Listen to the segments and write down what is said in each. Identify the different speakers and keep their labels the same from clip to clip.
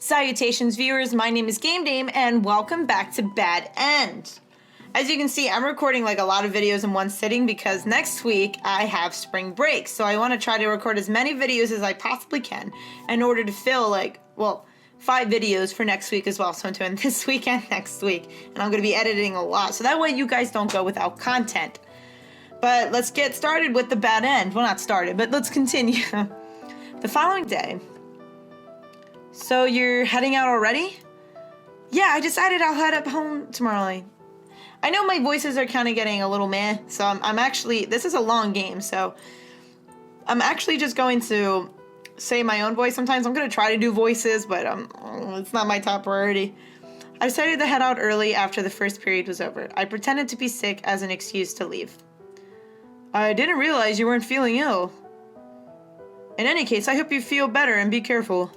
Speaker 1: Salutations viewers, my name is GameDame and welcome back to Bad End. As you can see, I'm recording like a lot of videos in one sitting because next week I have spring break. So I want to try to record as many videos as I possibly can in order to fill 5 videos for next week as well. So I'm doing this week and next week, and I'm going to be editing a lot. So that way you guys don't go without content. But let's get started with the bad end. Well, not started, but let's continue. The following day. So you're heading out already? Yeah, I decided I'll head up home tomorrow. I know my voices are kind of getting a little meh, so I'm actually, this is a long game, so I'm actually just going to say my own voice sometimes. I'm going to try to do voices, but it's not my top priority. I decided to head out early after the first period was over. I pretended to be sick as an excuse to leave. I didn't realize you weren't feeling ill. In any case, I hope you feel better and be careful.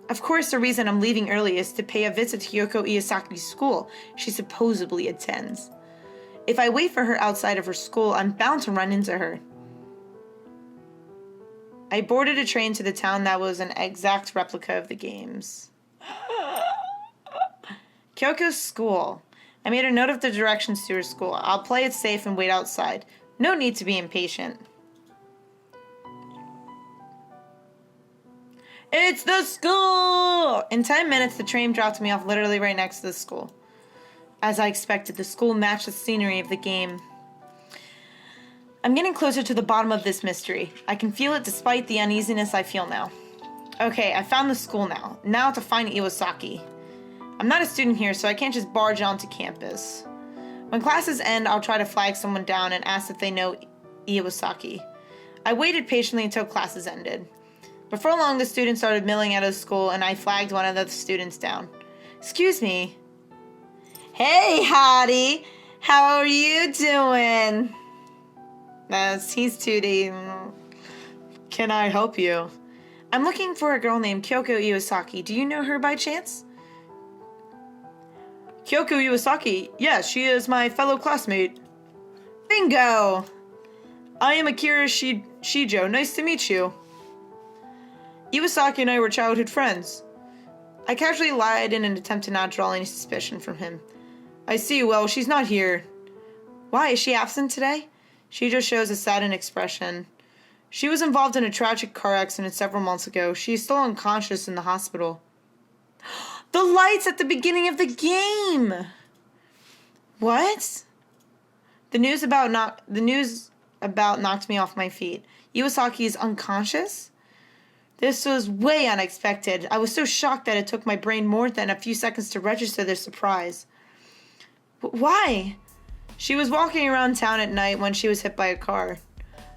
Speaker 1: Of course, the reason I'm leaving early is to pay a visit to Kyoko Iyasaki's school she supposedly attends. If I wait for her outside of her school, I'm bound to run into her. I boarded a train to the town that was an exact replica of the games. Kyoko's school. I made a note of the directions to her school. I'll play it safe and wait outside. No need to be impatient. It's the school! In 10 minutes, the train dropped me off literally right next to the school. As I expected, the school matched the scenery of the game. I'm getting closer to the bottom of this mystery. I can feel it despite the uneasiness I feel now. Okay, I found the school now. Now to find Iwasaki. I'm not a student here, so I can't just barge onto campus. When classes end, I'll try to flag someone down and ask if they know Iwasaki. I waited patiently until classes ended. Before long, the students started milling out of school, and I flagged one of the students down. Excuse me. Hey, hottie. How are you doing? He's 2D. Can I help you? I'm looking for a girl named Kyoko Iwasaki. Do you know her by chance? Kyoko Iwasaki? Yes, she is my fellow classmate. Bingo! I am Akira Shijo. Nice to meet you. Iwasaki and I were childhood friends. I casually lied in an attempt to not draw any suspicion from him. I see, well, she's not here. Why, is she absent today? She just shows a saddened expression. She was involved in a tragic car accident several months ago. She is still unconscious in the hospital. The lights at the beginning of the game! What? The news about knocked me off my feet. Iwasaki is unconscious? This was way unexpected. I was so shocked that it took my brain more than a few seconds to register their surprise. Why? She was walking around town at night when she was hit by a car.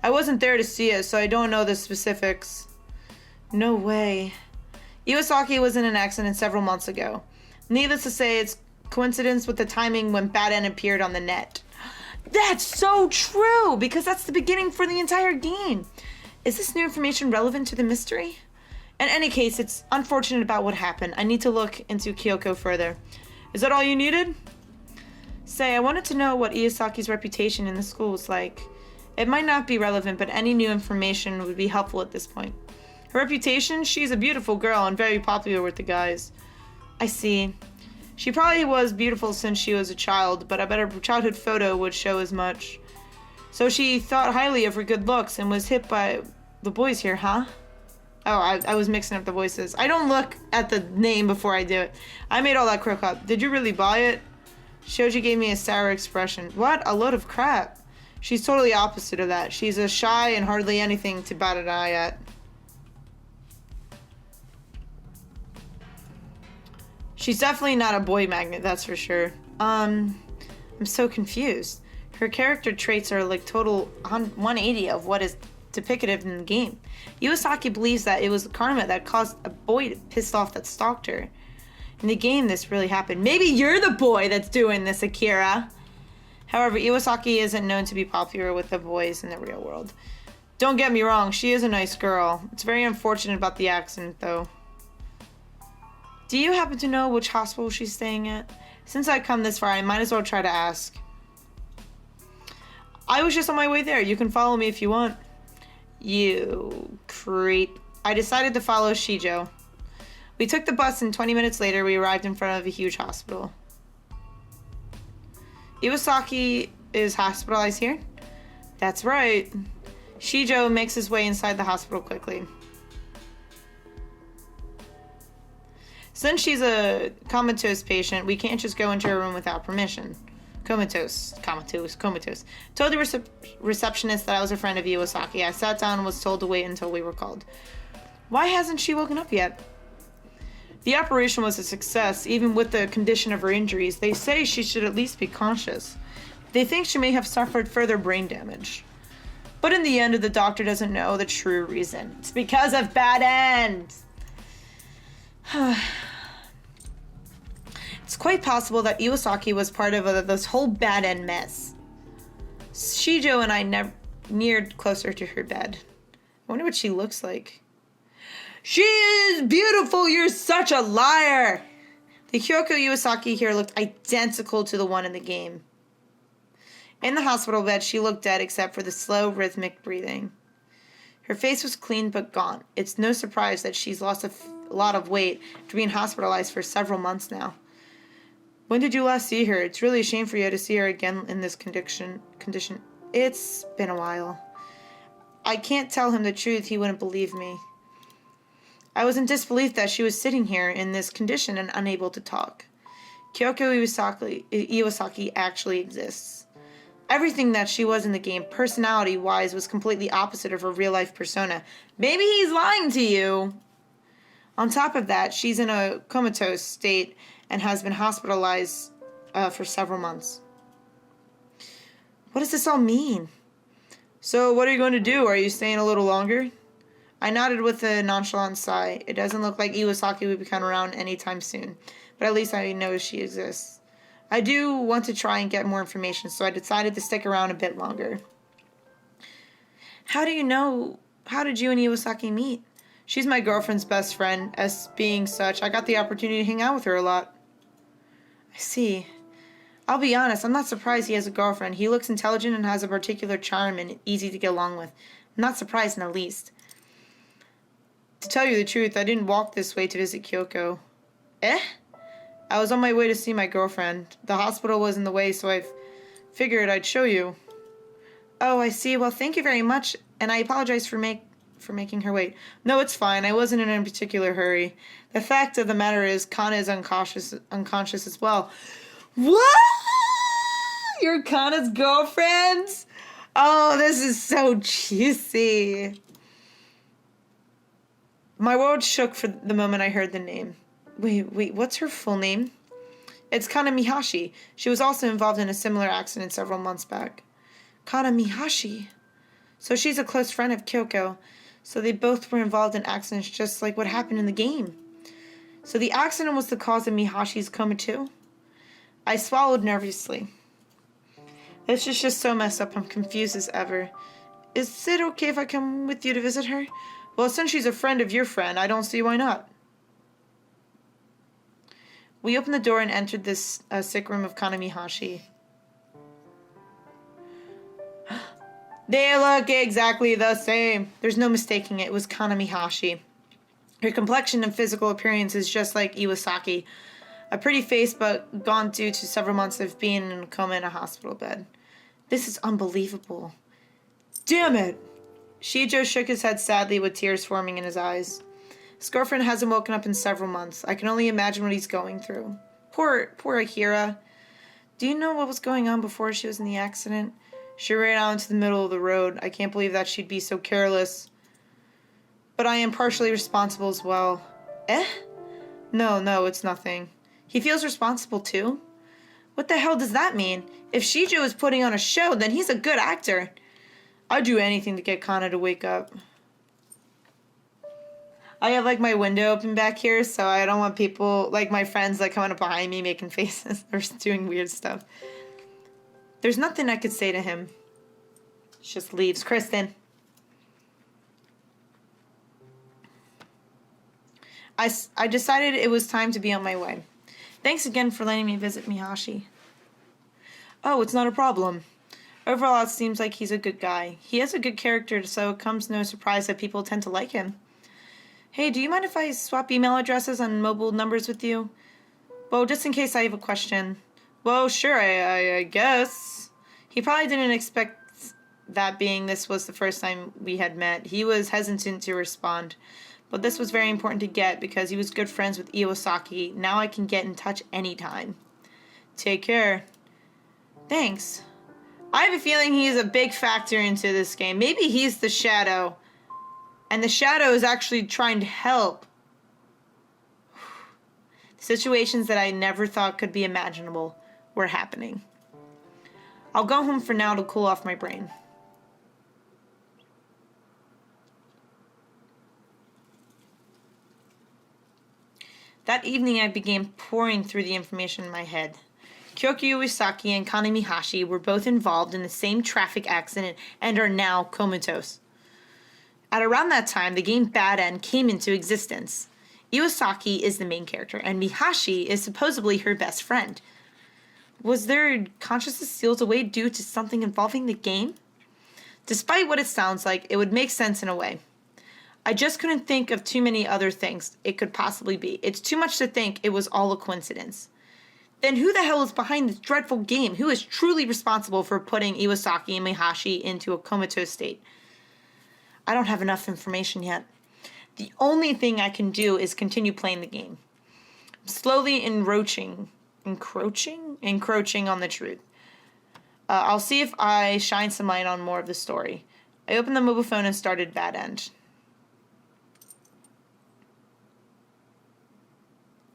Speaker 1: I wasn't there to see it, so I don't know the specifics. No way. Iwasaki was in an accident several months ago. Needless to say, it's coincidence with the timing when Bad End appeared on the net. That's so true, because that's the beginning for the entire game. Is this new information relevant to the mystery? In any case, it's unfortunate about what happened. I need to look into Kyoko further. Is that all you needed? Say, I wanted to know what Iyasaki's reputation in the school was like. It might not be relevant, but any new information would be helpful at this point. Her reputation? She's a beautiful girl and very popular with the guys. I see. She probably was beautiful since she was a child, but I bet her childhood photo would show as much. So she thought highly of her good looks and was hit by the boys here, huh? Oh, I was mixing up the voices. I don't look at the name before I do it. I made all that crook up. Did you really buy it? Shoji gave me a sour expression. What? A load of crap. She's totally opposite of that. She's a shy and hardly anything to bat an eye at. She's definitely not a boy magnet, that's for sure. I'm so confused. Her character traits are like total 180 of what is depicted in the game. Iwasaki believes that it was karma that caused a boy to piss off that stalked her. In the game, this really happened. Maybe you're the boy that's doing this, Akira. However, Iwasaki isn't known to be popular with the boys in the real world. Don't get me wrong, she is a nice girl. It's very unfortunate about the accident, though. Do you happen to know which hospital she's staying at? Since I come this far, I might as well try to ask. I was just on my way there. You can follow me if you want. You creep. I decided to follow Shijo. We took the bus and 20 minutes later we arrived in front of a huge hospital. Iwasaki is hospitalized here? That's right. Shijo makes his way inside the hospital quickly. Since she's a comatose patient, we can't just go into her room without permission. Comatose. Told the receptionist that I was a friend of Iwasaki. I sat down and was told to wait until we were called. Why hasn't she woken up yet? The operation was a success, even with the condition of her injuries. They say she should at least be conscious. They think she may have suffered further brain damage. But in the end, the doctor doesn't know the true reason. It's because of bad ends. It's quite possible that Iwasaki was part of this whole bad end mess. Shijo and I neared closer to her bed. I wonder what she looks like. She is beautiful! You're such a liar! The Kyoko Iwasaki here looked identical to the one in the game. In the hospital bed, she looked dead except for the slow, rhythmic breathing. Her face was clean but gaunt. It's no surprise that she's lost a lot of weight after being hospitalized for several months now. When did you last see her? It's really a shame for you to see her again in this condition. It's been a while. I can't tell him the truth. He wouldn't believe me. I was in disbelief that she was sitting here in this condition and unable to talk. Kyoko Iwasaki actually exists. Everything that she was in the game, personality-wise, was completely opposite of her real-life persona. Maybe he's lying to you. On top of that, she's in a comatose state and has been hospitalized for several months. What does this all mean? So, what are you going to do? Are you staying a little longer? I nodded with a nonchalant sigh. It doesn't look like Iwasaki will be coming around anytime soon, but at least I know she exists. I do want to try and get more information, so I decided to stick around a bit longer. How did you and Iwasaki meet? She's my girlfriend's best friend. As being such, I got the opportunity to hang out with her a lot. I see. I'll be honest, I'm not surprised he has a girlfriend. He looks intelligent and has a particular charm and easy to get along with. I'm not surprised in the least. To tell you the truth, I didn't walk this way to visit Kyoko. Eh? I was on my way to see my girlfriend. The hospital was in the way, so I figured I'd show you. Oh, I see. Well, thank you very much, and I apologize for making her wait. No, it's fine. I wasn't in a particular hurry. The fact of the matter is, Kana is unconscious as well. What? You're Kana's girlfriend? Oh, this is so juicy. My world shook for the moment I heard the name. Wait, what's her full name? It's Kana Mihashi. She was also involved in a similar accident several months back. Kana Mihashi. So she's a close friend of Kyoko. So they both were involved in accidents just like what happened in the game. So the accident was the cause of Mihashi's coma too? I swallowed nervously. This is just so messed up. I'm confused as ever. Is it okay if I come with you to visit her? Well, since she's a friend of your friend, I don't see why not. We opened the door and entered this sick room of Kana Mihashi. They look exactly the same. There's no mistaking it. It was Kana Mihashi. Her complexion and physical appearance is just like Iwasaki. A pretty face, but gone due to several months of being in a coma in a hospital bed. This is unbelievable. Damn it! Shijo shook his head sadly with tears forming in his eyes. His girlfriend hasn't woken up in several months. I can only imagine what he's going through. Poor Akira. Do you know what was going on before she was in the accident? She ran out into the middle of the road. I can't believe that she'd be so careless. But I am partially responsible as well. Eh? No, it's nothing. He feels responsible too? What the hell does that mean? If Shijo is putting on a show, then he's a good actor. I'd do anything to get Kana to wake up. I have like my window open back here, so I don't want people, like my friends, like coming up behind me making faces or doing weird stuff. There's nothing I could say to him. She just leaves. Kristen. I decided it was time to be on my way. Thanks again for letting me visit Mihashi. Oh, it's not a problem. Overall, it seems like he's a good guy. He has a good character, so it comes no surprise that people tend to like him. Hey, do you mind if I swap email addresses and mobile numbers with you? Well, just in case I have a question. Well, sure, I guess. He probably didn't expect that, being this was the first time we had met. He was hesitant to respond. But this was very important to get because he was good friends with Iwasaki. Now I can get in touch anytime. Take care. Thanks. I have a feeling he's a big factor into this game. Maybe he's the shadow. And the shadow is actually trying to help. Situations that I never thought could be imaginable were happening. I'll go home for now to cool off my brain. That evening I began pouring through the information in my head. Kyoku Iwasaki and Kana Mihashi were both involved in the same traffic accident and are now comatose. At around that time, the game Bad End came into existence. Iwasaki is the main character, and Mihashi is supposedly her best friend. Was their consciousness sealed away due to something involving the game? Despite what it sounds like, it would make sense in a way. I just couldn't think of too many other things it could possibly be. It's too much to think it was all a coincidence. Then who the hell is behind this dreadful game? Who is truly responsible for putting Iwasaki and Mihashi into a comatose state? I don't have enough information yet. The only thing I can do is continue playing the game. I'm slowly encroaching on the truth. I'll see if I shine some light on more of the story. I opened the mobile phone and started Bad End.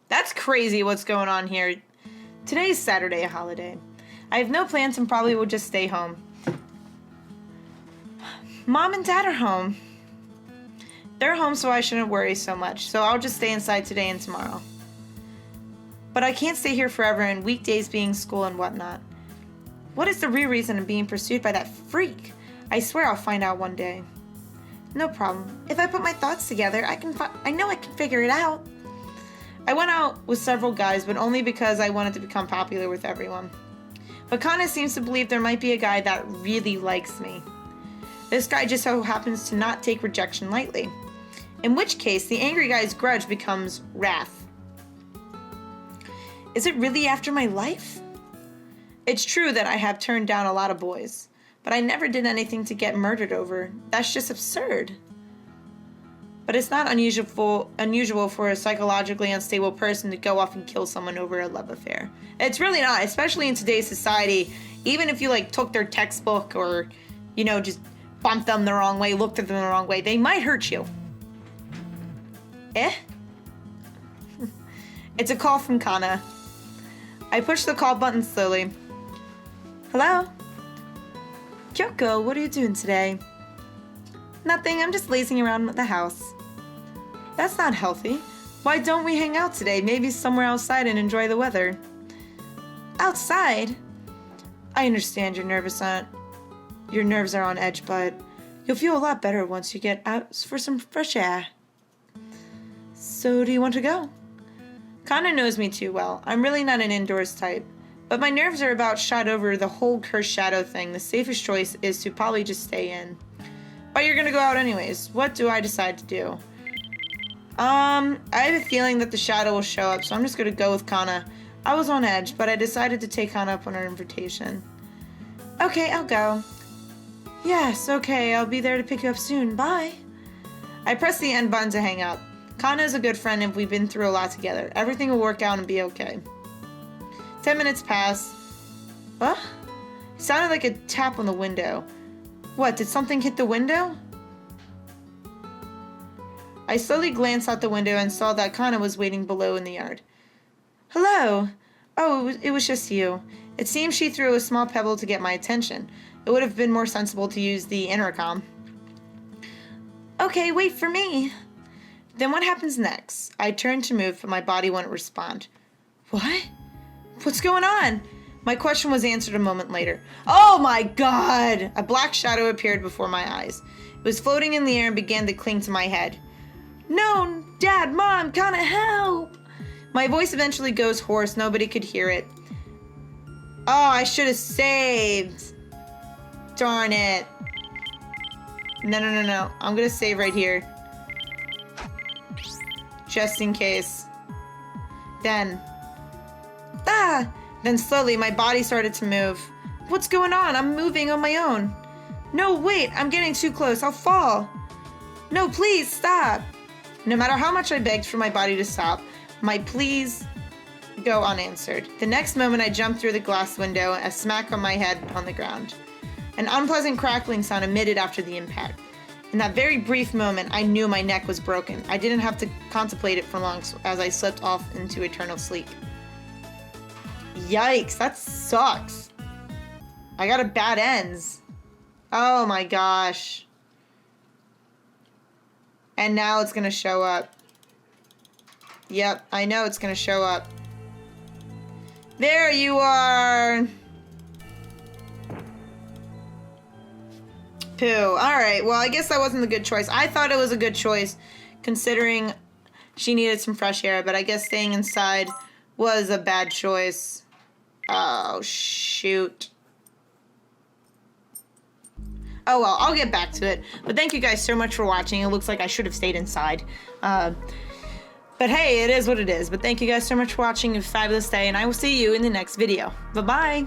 Speaker 1: That's crazy what's going on here. Today's Saturday, a holiday. I have no plans and probably will just stay home. Mom and Dad are home. They're home, so I shouldn't worry so much. So I'll just stay inside today and tomorrow. But I can't stay here forever, and weekdays being school and whatnot. What is the real reason of being pursued by that freak? I swear I'll find out one day. No problem. If I put my thoughts together, I know I can figure it out. I went out with several guys, but only because I wanted to become popular with everyone. But Kana seems to believe there might be a guy that really likes me. This guy just so happens to not take rejection lightly. In which case, the angry guy's grudge becomes wrath. Is it really after my life? It's true that I have turned down a lot of boys, but I never did anything to get murdered over. That's just absurd. But it's not unusual for a psychologically unstable person to go off and kill someone over a love affair. It's really not, especially in today's society. Even if you took their textbook or, just bumped them the wrong way, looked at them the wrong way, they might hurt you. It's a call from Kana. I push the call button slowly. Hello? Kyoko, what are you doing today? Nothing, I'm just lazing around at the house. That's not healthy. Why don't we hang out today? Maybe somewhere outside and enjoy the weather. Outside? I understand your nerves are on edge, but you'll feel a lot better once you get out for some fresh air. So do you want to go? Kana knows me too well. I'm really not an indoors type. But my nerves are about shot over the whole cursed shadow thing. The safest choice is to probably just stay in. But you're gonna go out anyways. What do I decide to do? I have a feeling that the shadow will show up, so I'm just gonna go with Kana. I was on edge, but I decided to take Kana up on her invitation. Okay, I'll go. Yes, okay, I'll be there to pick you up soon. Bye. I press the end button to hang up. Kana is a good friend and we've been through a lot together. Everything will work out and be okay. 10 minutes pass. What? It sounded like a tap on the window. What, did something hit the window? I slowly glanced out the window and saw that Kana was waiting below in the yard. Hello. Oh, it was just you. It seems she threw a small pebble to get my attention. It would have been more sensible to use the intercom. Okay, wait for me. Then what happens next? I turned to move, but my body wouldn't respond. What? What's going on? My question was answered a moment later. Oh my god! A black shadow appeared before my eyes. It was floating in the air and began to cling to my head. No, Dad, Mom, Kana, help! My voice eventually goes hoarse. Nobody could hear it. Oh, I should have saved. Darn it. No. I'm gonna save right here. just in case. Then slowly my body started to move. What's going on? I'm moving on my own. No, wait, I'm getting too close. I'll fall. No, please, stop. No matter how much I begged for my body to stop, my pleas go unanswered. The next moment, I jumped through the glass window, a smack on my head on the ground. An unpleasant crackling sound emitted after the impact. In that very brief moment, I knew my neck was broken. I didn't have to contemplate it for long as I slipped off into eternal sleep. Yikes, that sucks. I got a bad ends. Oh my gosh. And now it's gonna show up. Yep, I know it's gonna show up. There you are. Poo. Alright, well, I guess that wasn't a good choice. I thought it was a good choice, considering she needed some fresh air, but I guess staying inside was a bad choice. Oh, shoot. Oh, well, I'll get back to it. But thank you guys so much for watching. It looks like I should have stayed inside. But hey, it is what it is. But thank you guys so much for watching. Have a fabulous day, and I will see you in the next video. Bye-bye.